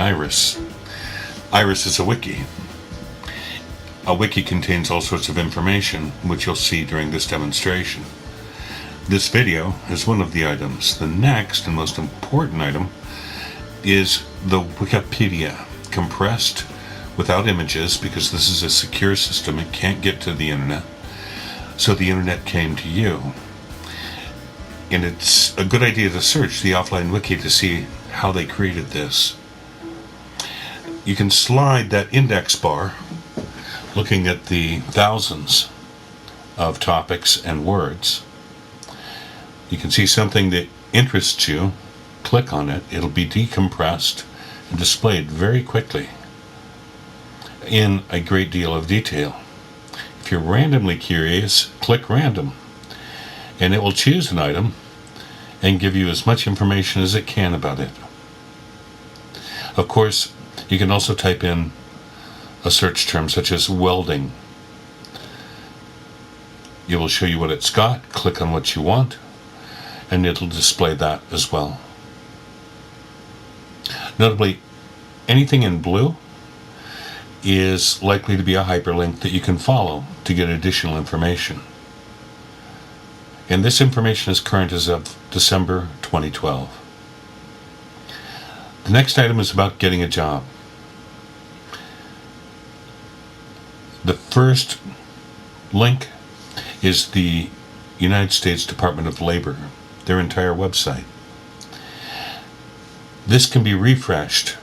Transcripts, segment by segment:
Iris. Iris is a wiki. A wiki contains all sorts of information, which you'll see during this demonstration. This video is one of the items. The next and most important item is the Wikipedia, compressed without images, because this is a secure system. It can't get to the internet. So the internet came to you. And it's a good idea to search the offline wiki to see how they created this. You can slide that index bar, looking at the thousands of topics and words. You can see something that interests you, click on it, it'll be decompressed and displayed very quickly in a great deal of detail. If you're randomly curious, click random, and it will choose an item and give you as much information as it can about it. Of course, you can also type in a search term such as welding. It will show you what it's got, click on what you want, and it'll display that as well. Notably, anything in blue is likely to be a hyperlink that you can follow to get additional information. And this information is current as of December 2012. The next item is about getting a job. The first link is the United States Department of Labor, their entire website. This can be refreshed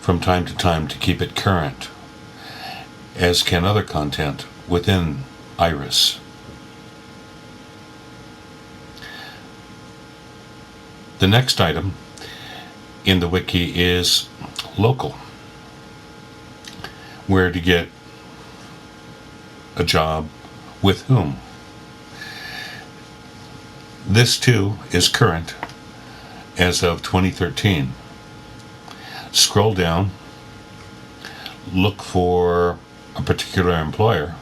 from time to time to keep it current, as can other content within Iris. The next item in the wiki is local, where to get a job with whom. This too is current as of 2013. Scroll down, look for a particular employer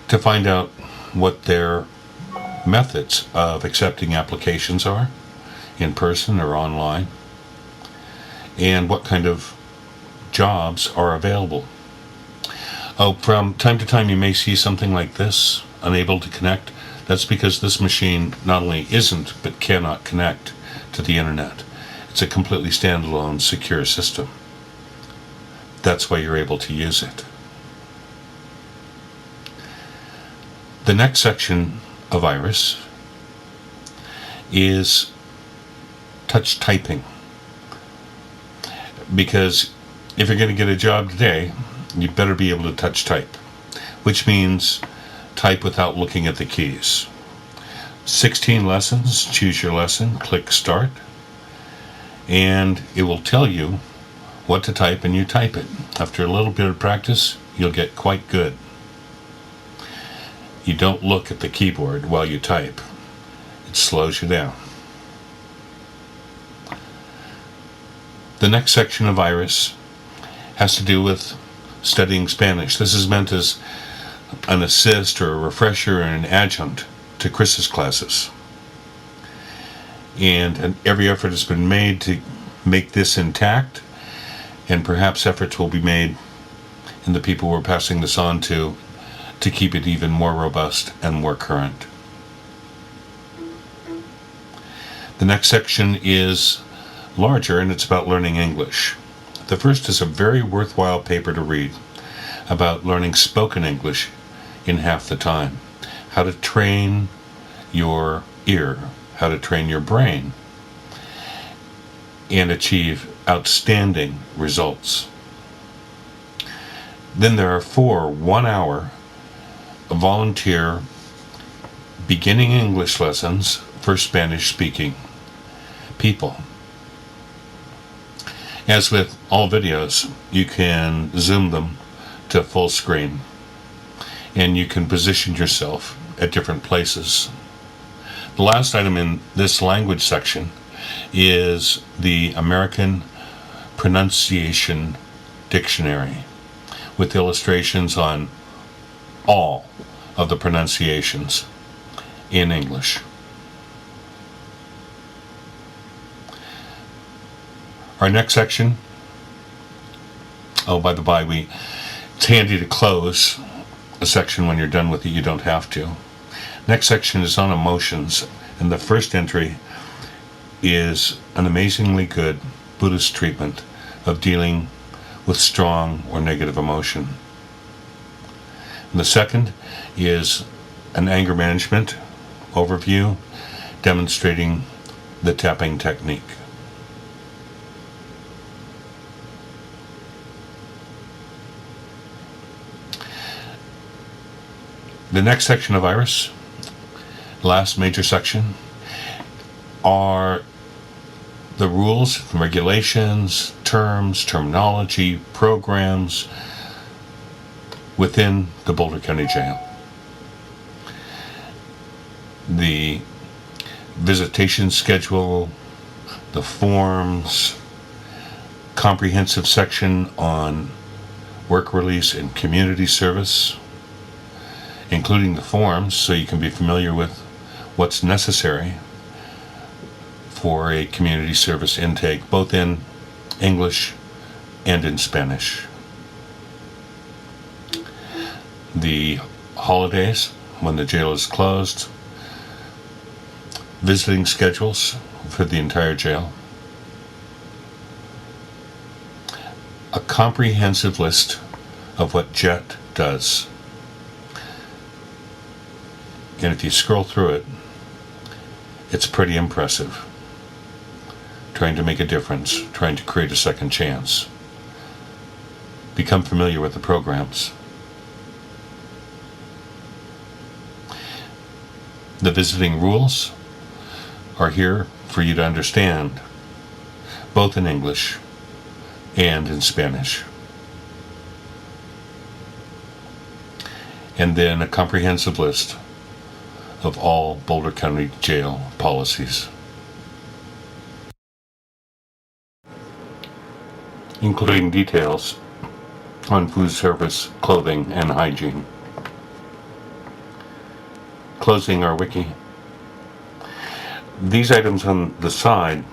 to find out what their methods of accepting applications are, in person or online, and what kind of jobs are available. Oh, from time to time you may see something like this, unable to connect. That's because this machine not only isn't, but cannot connect to the internet. It's a completely standalone, secure system. That's why you're able to use it. The next section of Iris is touch typing. Because if you're going to get a job today, you better be able to touch type, which means type without looking at the keys. 16 lessons, choose your lesson, click start, and it will tell you what to type, and you type it. After a little bit of practice, you'll get quite good. You don't look at the keyboard while you type. It slows you down. The next section of Iris has to do with studying Spanish. This is meant as an assist or a refresher and an adjunct to Chris's classes. And every effort has been made to make this intact, and perhaps efforts will be made in the people we're passing this on to keep it even more robust and more current. The next section is larger, and it's about learning English. The first is a very worthwhile paper to read about learning spoken English in half the time. How to train your ear, how to train your brain, and achieve outstanding results. Then there are 4 one-hour volunteer beginning English lessons for Spanish-speaking people. As with all videos, you can zoom them to full screen, and you can position yourself at different places. The last item in this language section is the American Pronunciation Dictionary, with illustrations on all of the pronunciations in English. Our next section Oh, by the by, it's handy to close a section when you're done with it. You don't have to. Next section is on emotions, and the first entry is an amazingly good Buddhist treatment of dealing with strong or negative emotion. And the second is an anger management overview demonstrating the tapping technique. The next section of Iris, last major section, are the rules, regulations, terms, terminology, programs within the Boulder County Jail. The visitation schedule, the forms, comprehensive section on work release and community service, including the forms so you can be familiar with what's necessary for a community service intake, both in English and in Spanish. The holidays, when the jail is closed, visiting schedules for the entire jail, a comprehensive list of what JET does. And if you scroll through it, it's pretty impressive. Trying to make a difference, trying to create a second chance. Become familiar with the programs. The visiting rules are here for you to understand, both in English and in Spanish. And then a comprehensive list of all Boulder County Jail policies, including details on food service, clothing, and hygiene. Closing our wiki. These items on the side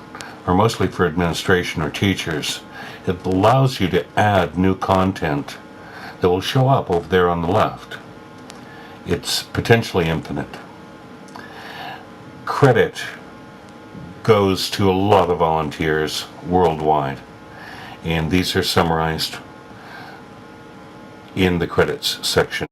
are mostly for administration or teachers. It allows you to add new content that will show up over there on the left. It's potentially infinite. Credit goes to a lot of volunteers worldwide, and these are summarized in the credits section.